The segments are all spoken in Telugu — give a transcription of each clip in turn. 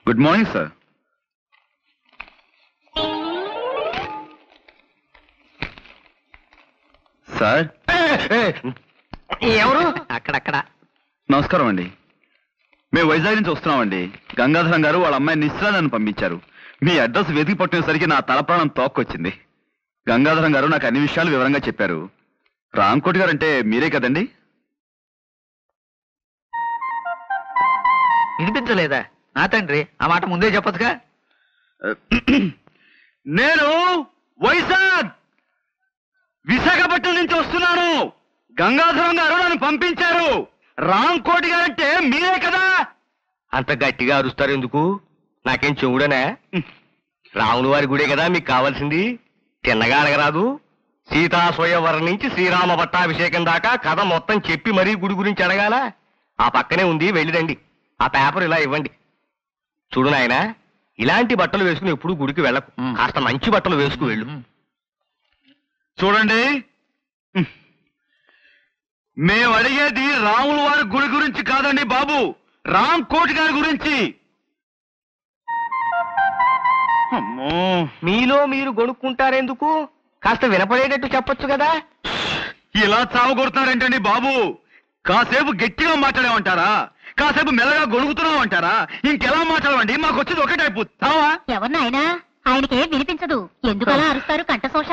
Good morning sir. సార్ ఎవరు? అక్కడక్కడ. నమస్కారం అండి. మేము వైజాగ్ నుంచి వస్తున్నామండి. గంగాధరం గారు వాళ్ళ అమ్మాయి నిశ్చల నన్ను పంపించారు. మీ అడ్రస్ వెతికి పట్టినసరికి నా తలప్రాణం తోక్కొచ్చింది. గంగాధరం గారు నాకు అన్ని విషయాలు వివరంగా చెప్పారు. రాంకోటి గారు అంటే మీరే కదండి? వినిపించలేదా? నా తండ్రి, ఆ మాట ముందే చెప్పొచ్చుగా. నేను వైజాగ్ విశాఖపట్నం నుంచి వస్తున్నాను. గంగాధరం గారు నన్ను పంపించారు. రాంకోటి గారు అంటే మీరే కదా? అంత గట్టిగా అరుస్తారు ఎందుకు? నాకేం చెవుడనా? రాముని వారి గుడే కదా మీకు కావాల్సింది. తిన్నగా అడగరాదు. సీతా స్వయంవరం నుంచి శ్రీరామ పట్టాభిషేకం దాకా కథ మొత్తం చెప్పి మరీ గుడి గురించి అడగాల. ఆ పక్కనే ఉంది, వెళ్ళిరండి. ఆ పేపర్ ఇలా ఇవ్వండి. చూడు నాయనా, ఇలాంటి బట్టలు వేసుకుని ఎప్పుడు గుడికి వెళ్ళకు. కాస్త మంచి బట్టలు వేసుకు వెళ్ళు. చూడండి, మేము అడిగేది రాముల వారి గుడి గురించి కాదండి బాబు, రాంకోటి గారి గురించి. అమ్మో, మీలో మీరు గొనుక్కుంటారెందుకు? కాస్త వినపడేటట్టు చెప్పొచ్చు కదా. ఇలా చావగొడుతున్నారేంటండి బాబు? కాసేపు గట్టిగా మాట్లాడేమంటారా? కాసేపు మెల్లగా గొడుగుతున్నామంటారా? ఇంకెలా మాట్లాడమండి? మాకు వచ్చేది ఒకటే అయిపోతావా? ఎవరినైనా ఆయనకే వినిపించదు. ఎందుకలా అరుస్తారు కంఠశోష?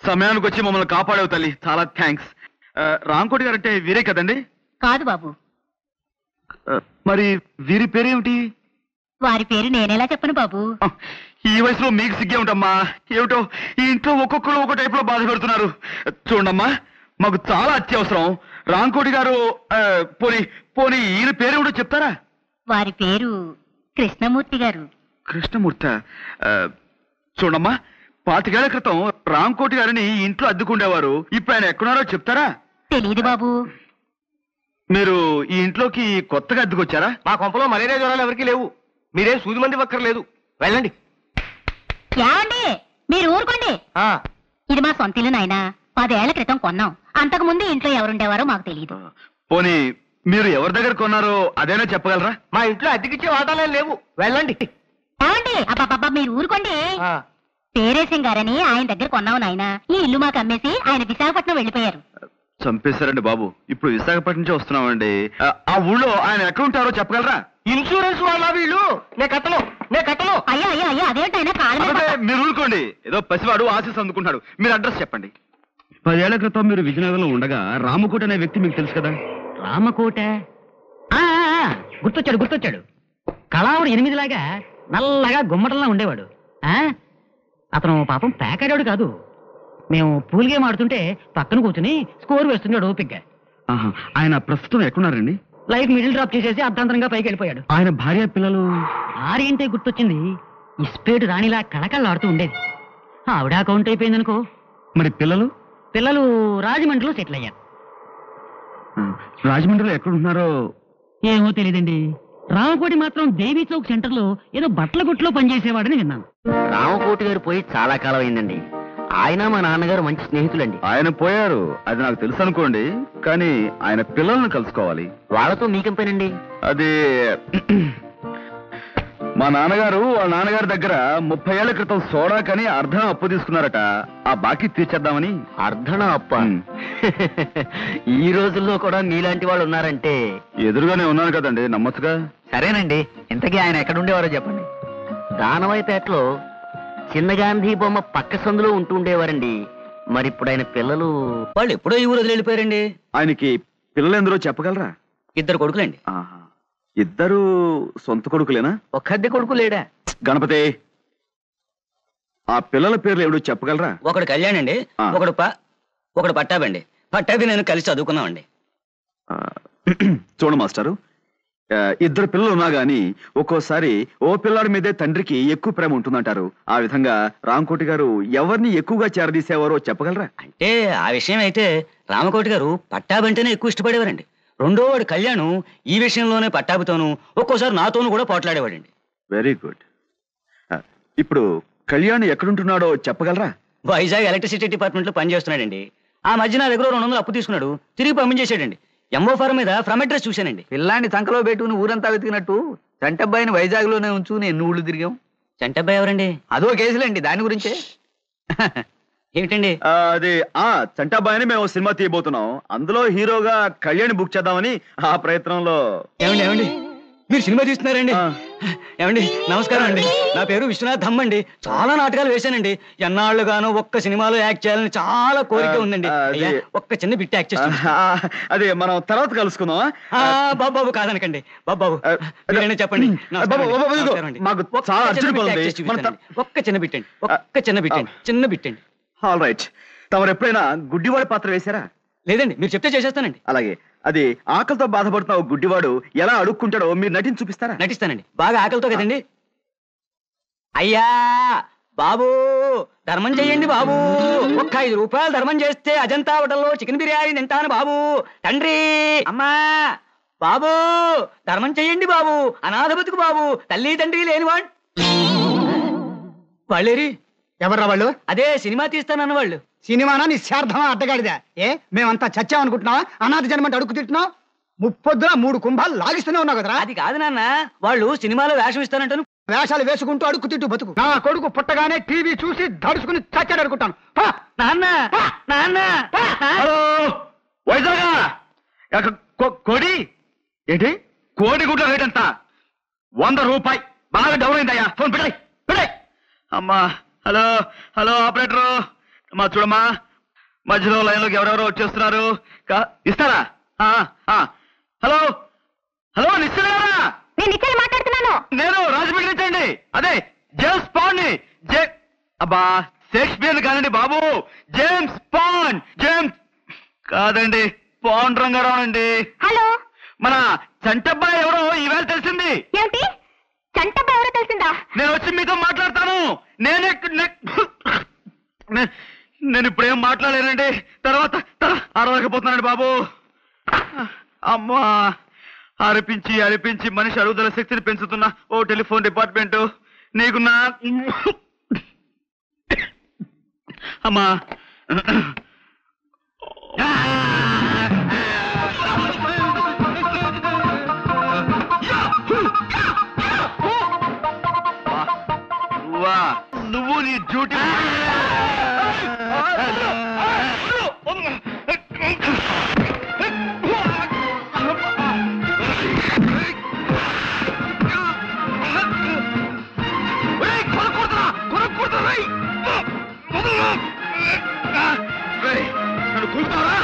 సమయానికి వచ్చి మమ్మల్ని కాపాడేవు తల్లి, చాలా థ్యాంక్స్. రాంకోటి గారు అంటే వీరే కదండి? కాదు బాబు. మరి వీరి పేరేమిటి? వారి పేరు నేనెలా చెప్పను బాబు? ఈ వయసులో మీకు సిగ్గే ఉంటామ్మా. ఏమిటో ఈ ఇంట్లో ఒక్కొక్కరు ఒక టైప్ లో బాధ పెడుతున్నారు. చూడమ్మా, మాకు చాలా అత్యవసరం. రాంకోటి గారు పోనీ పోనీ ఈయన పేరేమిటో చెప్తారా? వారి పేరు కృష్ణమూర్తి గారు. కృష్ణమూర్తి. చూడమ్మా, 25 ఏళ్ల క్రితం రాంకోటి గారిని ఈ ఇంట్లో అద్దెకుండేవారు. ఇప్పుడు ఆయన ఎక్కడున్నారో చెప్తారా? తెలీదు బాబు. మీరు ఈ ఇంట్లోకి కొత్తగా అద్దెకొచ్చారా? మా కొంపలో మలేరియా జ్వరాలు ఎవరికి లేవు. మీరేం సూది మంది ఒక్కర్లేదు. వెళ్ళండి. ఏమండి, మీరు ఊరుకోండి. ఇది మా సొంత ఇల్లు నాయనా. 10 ఏళ్ల క్రితం కొన్నాం. అంతకు ముందు ఇంట్లో ఎవరుండేవారో మాకు తెలియదు. పోనీ మీరు ఎవరి దగ్గర కొన్నారో అదేనా చెప్పగలరా? మా ఇంట్లో అద్దెకిచ్చే వాటాలే లేవు. వెళ్ళండి. ఏమండి, అబ్బాబ్బా మీరు ఊరుకోండి. పేరేశం గారని ఆయన దగ్గర కొన్నావు నాయనా. ఈ ఇల్లు మాకు అమ్మేసి ఆయన విశాఖపట్నం వెళ్ళిపోయారు. చంపేశారండి బాబు. ఇప్పుడు విశాఖపట్నం నుంచి వస్తున్నామండి. ఆ ఊళ్ళో ఆయన ఎక్కడ ఉంటారో చెప్పగలరా? ఇన్సూరెన్స్ వాళ్ళ వీళ్ళు. నే కట్టను. అయ్యా అయ్యా అయ్యా, అదేంటైనా కాలం మీరు ఊరుకోండి. ఏదో పసివాడు ఆశీస్ అందుకుంటాడు. మీరు అడ్రస్ చెప్పండి. 10 ఏళ్ల క్రితం మీరు విజయనగరంలో ఉండగా రామకోట అనే వ్యక్తి మీకు తెలుసు కదా? రామకోట గుర్తొచ్చాడు. కళావుడు 8 లాగా నల్లగా గుమ్మటంలా ఉండేవాడు. అతను పాపం ప్యాకాడాడు కాదు. మేము పూల్ గేమ్ ఆడుతుంటే పక్కన కూర్చుని స్కోర్ వేస్తున్నాడు ఓపిగ్గా. ఆయన ప్రస్తుతం ఎక్కడున్నారండి? లైఫ్ మిడిల్ డ్రాప్ చేసేసి అర్ధాంతరంగా పైకి వెళ్ళిపోయాడు. ఆయన భార్య పిల్లలు? భార్య అంటే గుర్తొచ్చింది. ఇస్పేటు రాణిలా కళకళలాడుతూ ఉండేది. ఆవిడ కౌంట్ అయిపోయిందనుకో. మరి పిల్లలు? పిల్లలు రాజమండ్రిలో సెటిల్ అయ్యారు. రాజమండ్రిలో ఎక్కడున్నారో ఏమో తెలియదండి. రామకోటి మాత్రం దేవీ చౌక్ సెంటర్ లో ఏదో బట్టల గుట్లో పనిచేసేవాడని విన్నాను. రామకోటి గారు పోయి చాలా కాలం అయిందండి. ఆయన మా నాన్నగారు మంచి స్నేహితులండి. ఆయన పోయారు, అది నాకు తెలుసు అనుకోండి. కానీ ఆయన పిల్లల్ని కలుసుకోవాలి. వాళ్ళతో మీకేం పనండి? అది మా నాన్నగారు వాళ్ళ నాన్నగారి దగ్గర 30 ఏళ్ల క్రితం సోడా కని అర్ధం అప్పు తీసుకున్నారట. ఆ బాకీ తీర్చేద్దామని. అర్ధన అప్ప? ఈ రోజుల్లో కూడా మీలాంటి వాళ్ళు ఉన్నారంటే. ఎదురుగానే ఉన్నాను కదండి, నమ్మచ్చుగా. సరేనండి, ఇంతకీ ఆయన ఎక్కడుండేవారో చెప్పండి. దానవాయిపేటలో చిన్న గాంధీ బొమ్మ పక్క సందులో ఉంటూ ఉండేవారండి. మరి ఇప్పుడు ఆయన పిల్లలు? వాళ్ళు ఎప్పుడో ఈ ఊరు వదిలి వెళ్ళిపోయారండి. ఆయనకి పిల్లలు ఎందరో చెప్పగలరా? 2 కొడుకులండి. ఇద్దరు సొంత కొడుకులేనా? ఒక్కద్దె కొడుకు లేడా? గణపతి, ఆ పిల్లల పేర్లు ఏమిటో చెప్పగలరా? ఒకడు కళ్యాణ్ అండి, ఒకడు పట్టాబండి. పట్టాభి నేను కలిసి చదువుకున్నామండి. చూడు మాస్టారు, 2 పిల్లలు ఉన్నా గాని ఒక్కోసారి ఓ పిల్లాడి మీదే తండ్రికి ఎక్కువ ప్రేమ ఉంటుందంటారు. ఆ విధంగా రాంకోటి గారు ఎవరిని ఎక్కువగా చేరదీసేవారో చెప్పగలరా? అంటే ఆ విషయం అయితే రామకోటి గారు పట్టాబంటేనే ఎక్కువ ఇష్టపడేవారండి. రెండోవాడు కళ్యాణ్ ఈ విషయంలోనే పట్టాభితోనూ ఒక్కోసారి నాతోనూ కూడా పోట్లాడేవాడండి. Very good. ఇప్పుడు కళ్యాణ్ ఎక్కడుంటున్నాడో చెప్పగలరా? వైజాగ్ ఎలక్ట్రిసిటీ డిపార్ట్మెంట్ లో పనిచేస్తున్నాడండి. ఆ మధ్య నా దగ్గర 200 అప్పు తీసుకున్నాడు, తిరిగి పంపించేసాడండి. ఎంఓ ఫారం మీద ఫ్రమ్ అడ్రస్ చూశానండి. పిల్లాన్ని సంకలో పెట్టుకుని ఊరంతా వెతికినట్టు చంటబ్బాయిని వైజాగ్ లోనే ఉంచు ఎన్ని ఊళ్ళు తిరిగాం. చంటబ్బాయి ఎవరండి? అదో కేసులేండి, దాని గురించే. ఏమిటండి? అది చంటాబాయ్ అని మేము సినిమా తీయబోతున్నాం. అందులో హీరోగా కళ్యాణ్ బుక్ చేద్దామని ఆ ప్రయత్నంలో. ఏమండి మీరు సినిమా తీస్తున్నారండి? ఏమండి నమస్కారం అండి, నా పేరు విశ్వనాథ్ ధమ్ అండి. చాలా నాటకాలు వేశానండి. ఎన్నాళ్ళుగానో ఒక్క సినిమాలో యాక్ట్ చేయాలని చాలా కోరిక ఉందండి. అయ్యా, ఒక్క చిన్న బిట్ యాక్ట్ చేస్తాను. అది మనం తర్వాత కలుసుకుందాం. బాబు కాదనకండి. బాబు మీరైనా చెప్పండి. మాకు చాలా అర్జెంట్ పని ఉంది. ఒక్క చిన్న బిట్ అండి, ఒక్క చిన్న బిట్ అండి, చిన్న బిట్ అండి. All right. తమరు ఎప్పుడైనా గుడ్డివాడి పాత్ర వేశారా? లేదండి, మీరు చెప్తే చేసేస్తానండి. అలాగే అది ఆకలితో బాధపడుతున్న ఒక గుడ్డివాడు ఎలా అడుక్కుంటాడో మీరు నటించి చూపిస్తారా? నటిస్తానండి. బాగా ఆకలితో కదండి. అయ్యా బాబు ధర్మం చెయ్యండి బాబు. ఒక్క 5 రూపాయలు ధర్మం చేస్తే అజంతా హోటల్లో చికెన్ బిర్యానీ తింటాను బాబు. తండ్రి అమ్మా బాబు ధర్మం చెయ్యండి బాబు. అనాథ బతుకు బాబు, తల్లి తండ్రి లేనివాడు. వాళ్ళేరి ఎవర్రా వాళ్ళు? అదే సినిమా తీస్తానన్న వాళ్ళు. సినిమానా నిశ్చార్థమా అడ్డగాడిదా? మేమంతా చచ్చామనుకుంటున్నావా? అనాథ జన్మంటే అడుగు తింటున్నావు. ముప్పొద్దున 3 కుంభాలు లాగిస్తూనే ఉన్నావు కదరా. అది కాదు నాన్న, వాళ్ళు సినిమాలో వేషం ఇస్తానంటాను. వేషాలు వేసుకుంటూ అడుగు తిట్టు బతుకు. నా కొడుకు పుట్టగానే టీవీ చూసి దడుచుకుని చచ్చాడు అనుకుంటాను. నాన్న నాన్న హలో వైజాగ్ కోడి ఏంటి? కోడి గుడ్ల రేట్ ఎంత? 100 రూపాయి. బాగా డౌన్ అయిందయ్యా. ఫోన్ పెట్టాయి పెట్టాయి. అమ్మా హలో హలో ఆపరేటరు, మా చూడమ్మా మధ్యలో లైన్లోకి ఎవరెవరో వచ్చేస్తున్నారు. ఇస్తారా? హలో హలో నిశ్చలేరా? నేను నిశ్చలు మాట్లాడుతున్నాను. నేను రాజమండ్రి నుంచి అండి. అదే జేమ్స్ పాండ్ ని. అబ్బా షేక్స్పియర్ కాదండి బాబు, జేమ్స్ పాండ్. జేమ్స్ కాదండి, పాండ్ రంగారావు అండి. హలో, మన చంటబ్బాయి ఎవరో ఈవేళ తెలిసింది. ఏమిటి చంటబ్బాయి ఎవరో తెలిసిందా? నేను వచ్చి మీతో మాట్లాడతాను. నేను ఇప్పుడేం మాట్లాడలేనండి. తర్వాత అరవకపోతున్నానండి బాబు. అమ్మా అరిపించి అరిపించి మనిషి అరుగుదల శక్తిని పెంచుతున్న ఓ టెలిఫోన్ డిపార్ట్మెంట్ నీకు నా అమ్మా. నువ్వు నీ డ్యూటీ నన్ను కూర్చున్నావా?